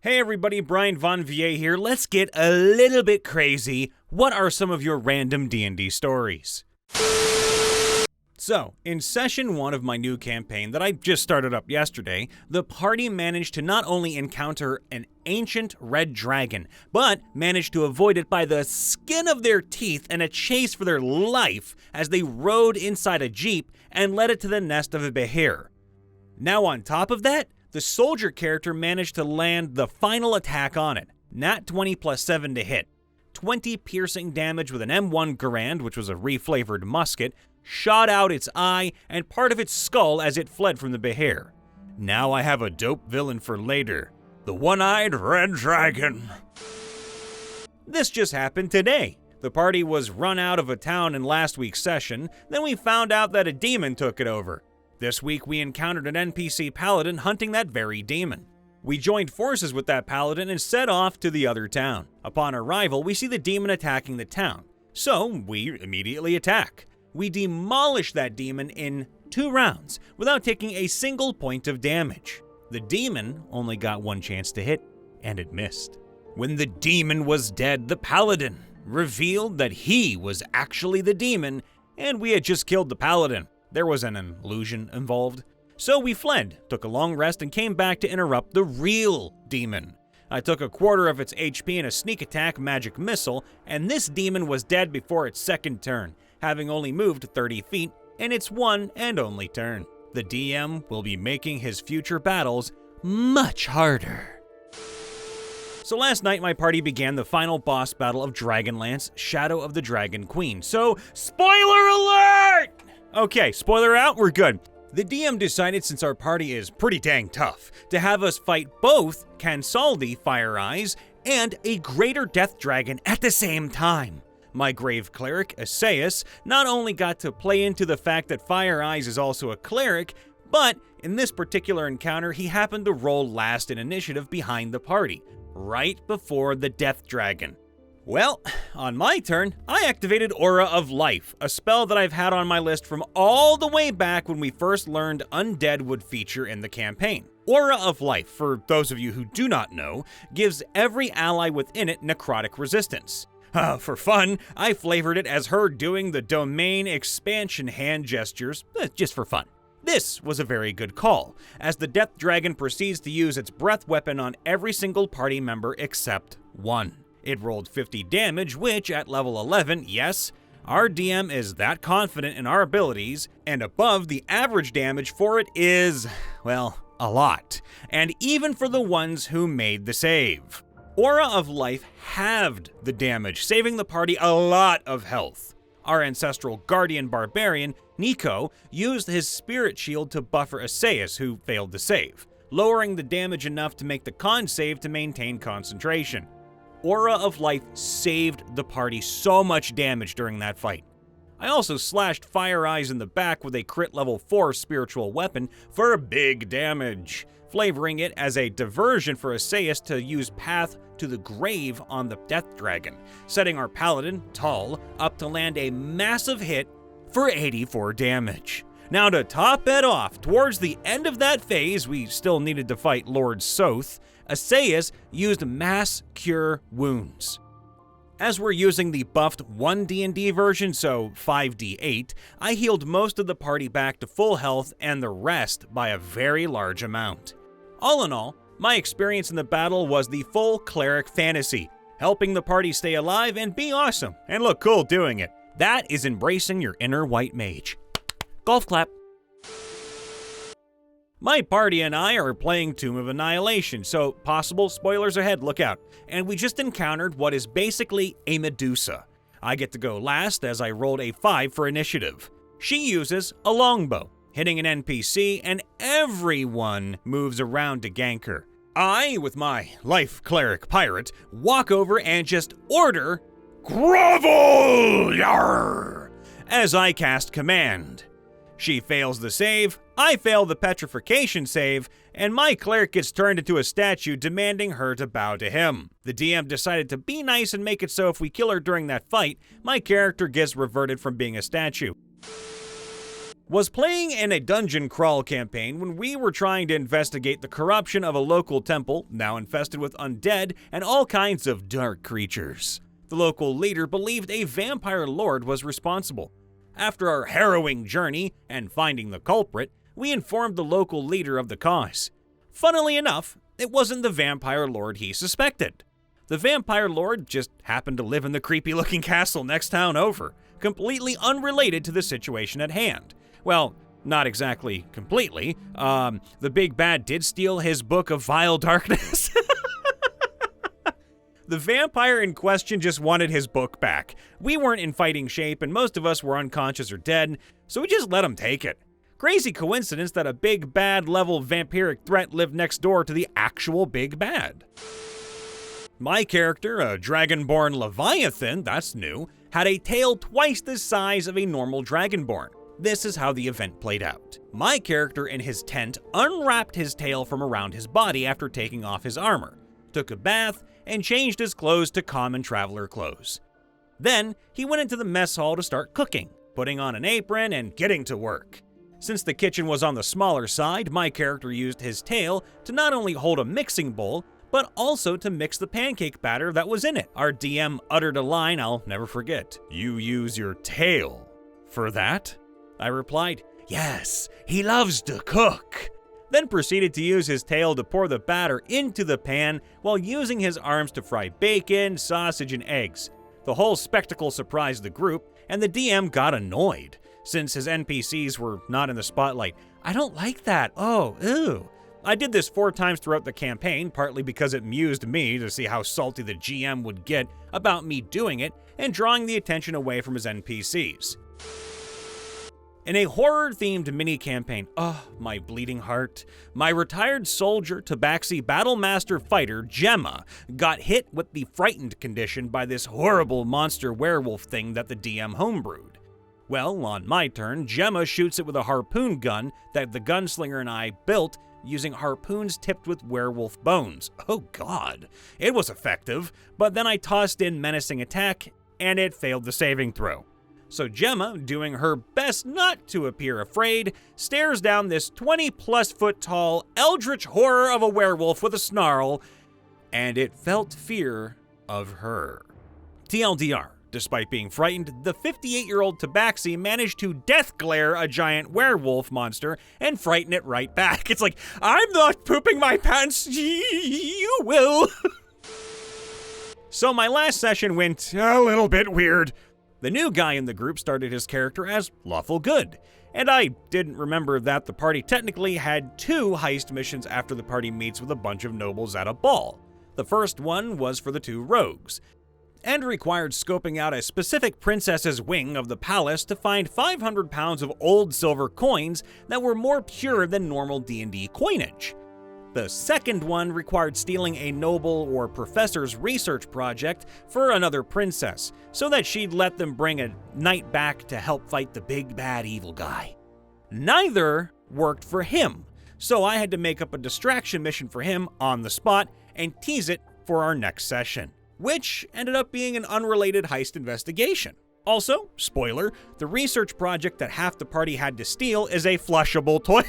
Hey everybody, Brian Von Vier here. Let's get a little bit crazy. What are some of your random D&D stories? So, in session 1 of my new campaign that I just started up yesterday, the party managed to not only encounter an ancient red dragon, but managed to avoid it by the skin of their teeth in a chase for their life as they rode inside a jeep and led it to the nest of a behir. Now on top of that, the soldier character managed to land the final attack on it, nat 20 plus 7 to hit. 20 piercing damage with an M1 Garand, which was a reflavored musket, shot out its eye and part of its skull as it fled from the behir. Now I have a dope villain for later, the One-Eyed Red Dragon. This just happened today. The party was run out of a town in last week's session, then we found out that a demon took it over. This week we encountered an NPC paladin hunting that very demon. We joined forces with that paladin and set off to the other town. Upon arrival, we see the demon attacking the town, so we immediately attack. We demolish that demon in 2 rounds without taking a single point of damage. The demon only got 1 chance to hit, and it missed. When the demon was dead, the paladin revealed that he was actually the demon, and we had just killed the paladin. There was an illusion involved. So we fled, took a long rest, and came back to interrupt the real demon. I took a quarter of its HP in a sneak attack magic missile, and this demon was dead before its second turn, having only moved 30 feet in its one and only turn. The DM will be making his future battles much harder. So last night my party began the final boss battle of Dragonlance, Shadow of the Dragon Queen. So, spoiler alert! Okay, spoiler out, we're good. The DM decided, since our party is pretty dang tough, to have us fight both Kansaldi Fire Eyes and a greater death dragon at the same time. My grave cleric, Asaius, not only got to play into the fact that Fire Eyes is also a cleric, but in this particular encounter he happened to roll last in initiative behind the party, right before the death dragon. Well, on my turn, I activated Aura of Life, a spell that I've had on my list from all the way back when we first learned Undead would feature in the campaign. Aura of Life, for those of you who do not know, gives every ally within it necrotic resistance. For fun, I flavored it as her doing the domain expansion hand gestures, just for fun. This was a very good call, as the Death Dragon proceeds to use its breath weapon on every single party member except one. It rolled 50 damage, which at level 11, yes, our DM is that confident in our abilities, and above the average damage for it is, well, a lot, and even for the ones who made the save. Aura of Life halved the damage, saving the party a lot of health. Our ancestral guardian barbarian, Nico, used his spirit shield to buffer Asaius, who failed to save, lowering the damage enough to make the con save to maintain concentration. Aura of Life saved the party so much damage during that fight. I also slashed Fire Eyes in the back with a crit level 4 spiritual weapon for big damage, flavoring it as a diversion for Asaius to use Path to the Grave on the Death Dragon, setting our paladin, Tal, up to land a massive hit for 84 damage. Now to top it off, towards the end of that phase, we still needed to fight Lord Soth. Asaius used Mass Cure Wounds. As we're using the buffed 1 D&D version, so 5d8, I healed most of the party back to full health and the rest by a very large amount. All in all, my experience in the battle was the full cleric fantasy, helping the party stay alive and be awesome, and look cool doing it. That is embracing your inner white mage. Golf clap. My party and I are playing Tomb of Annihilation, so possible spoilers ahead, look out. And we just encountered what is basically a Medusa. I get to go last as I rolled a 5 for initiative. She uses a longbow, hitting an NPC, and everyone moves around to gank her. I, with my life cleric pirate, walk over and just order, "Grovel, yar!" as I cast command. She fails the save, I fail the petrification save, and my cleric gets turned into a statue demanding her to bow to him. The DM decided to be nice and make it so if we kill her during that fight, my character gets reverted from being a statue. Was playing in a dungeon crawl campaign when we were trying to investigate the corruption of a local temple, now infested with undead and all kinds of dark creatures. The local leader believed a vampire lord was responsible. After our harrowing journey and finding the culprit, we informed the local leader of the cause. Funnily enough, it wasn't the vampire lord he suspected. The vampire lord just happened to live in the creepy-looking castle next town over, completely unrelated to the situation at hand. Well, not exactly completely. The big bad did steal his book of vile darkness. The vampire in question just wanted his book back. We weren't in fighting shape and most of us were unconscious or dead, so we just let him take it. Crazy coincidence that a big bad level vampiric threat lived next door to the actual big bad. My character, a dragonborn leviathan, that's new, had a tail twice the size of a normal dragonborn. This is how the event played out. My character in his tent unwrapped his tail from around his body after taking off his armor, took a bath, and changed his clothes to common traveler clothes. Then, he went into the mess hall to start cooking, putting on an apron and getting to work. Since the kitchen was on the smaller side, my character used his tail to not only hold a mixing bowl, but also to mix the pancake batter that was in it. Our DM uttered a line I'll never forget. "You use your tail for that?" I replied, "Yes, he loves to cook." Then proceeded to use his tail to pour the batter into the pan while using his arms to fry bacon, sausage, and eggs. The whole spectacle surprised the group, and the DM got annoyed, since his NPCs were not in the spotlight. "I don't like that. Oh, ew." I did this 4 times throughout the campaign, partly because it amused me to see how salty the GM would get about me doing it and drawing the attention away from his NPCs. In a horror-themed mini-campaign, my bleeding heart, my retired soldier Tabaxi Battlemaster fighter, Gemma, got hit with the frightened condition by this horrible monster werewolf thing that the DM homebrewed. Well, on my turn, Gemma shoots it with a harpoon gun that the gunslinger and I built using harpoons tipped with werewolf bones. Oh god, it was effective, but then I tossed in menacing attack, and it failed the saving throw. So Gemma, doing her best not to appear afraid, stares down this 20-plus foot tall eldritch horror of a werewolf with a snarl, and it felt fear of her. TLDR, despite being frightened, the 58-year-old Tabaxi managed to death glare a giant werewolf monster and frighten it right back. It's like, "I'm not pooping my pants, you will." So my last session went a little bit weird. The new guy in the group started his character as Lawful Good, and I didn't remember that the party technically had 2 heist missions after the party meets with a bunch of nobles at a ball. The first one was for the 2 rogues, and required scoping out a specific princess's wing of the palace to find 500 pounds of old silver coins that were more pure than normal D&D coinage. The second one required stealing a noble or professor's research project for another princess, so that she'd let them bring a knight back to help fight the big bad evil guy. Neither worked for him, so I had to make up a distraction mission for him on the spot and tease it for our next session, which ended up being an unrelated heist investigation. Also, spoiler, the research project that half the party had to steal is a flushable toilet.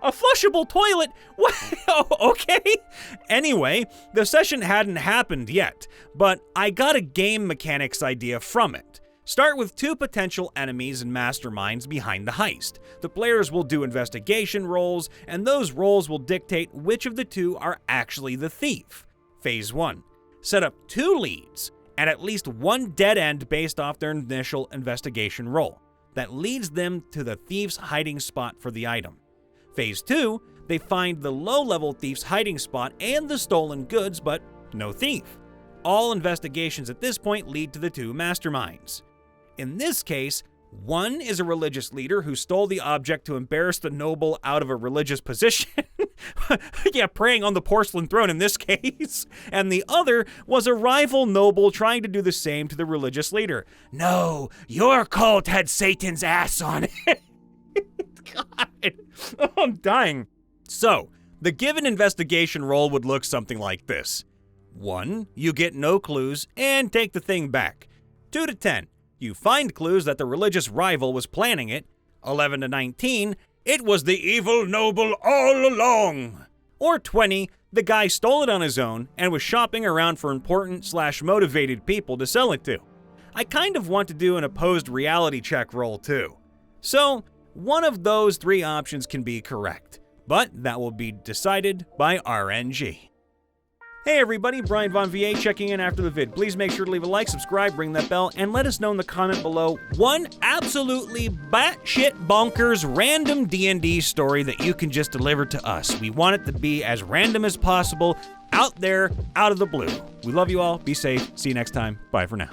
A flushable toilet? What? Okay. Anyway, the session hadn't happened yet, but I got a game mechanics idea from it. Start with 2 potential enemies and masterminds behind the heist. The players will do investigation rolls, and those rolls will dictate which of the 2 are actually the thief. Phase 1. Set up 2 leads, and at least 1 dead end based off their initial investigation roll. That leads them to the thief's hiding spot for the item. Phase 2, they find the low-level thief's hiding spot and the stolen goods, but no thief. All investigations at this point lead to the 2 masterminds. In this case, one is a religious leader who stole the object to embarrass the noble out of a religious position. Yeah, praying on the porcelain throne in this case. And the other was a rival noble trying to do the same to the religious leader. "No, your cult had Satan's ass on it." God, oh, I'm dying. So, the given investigation roll would look something like this. 1, you get no clues and take the thing back. 2 to 10, you find clues that the religious rival was planning it. 11 to 19, it was the evil noble all along. Or 20, the guy stole it on his own and was shopping around for important/motivated people to sell it to. I kind of want to do an opposed reality check roll too. So, one of those 3 options can be correct, but that will be decided by RNG. Hey everybody, Brian Von VA checking in after the vid. Please make sure to leave a like, subscribe, ring that bell, and let us know in the comment below one absolutely batshit bonkers random D&D story that you can just deliver to us. We want it to be as random as possible, out there, out of the blue. We love you all, be safe, see you next time, bye for now.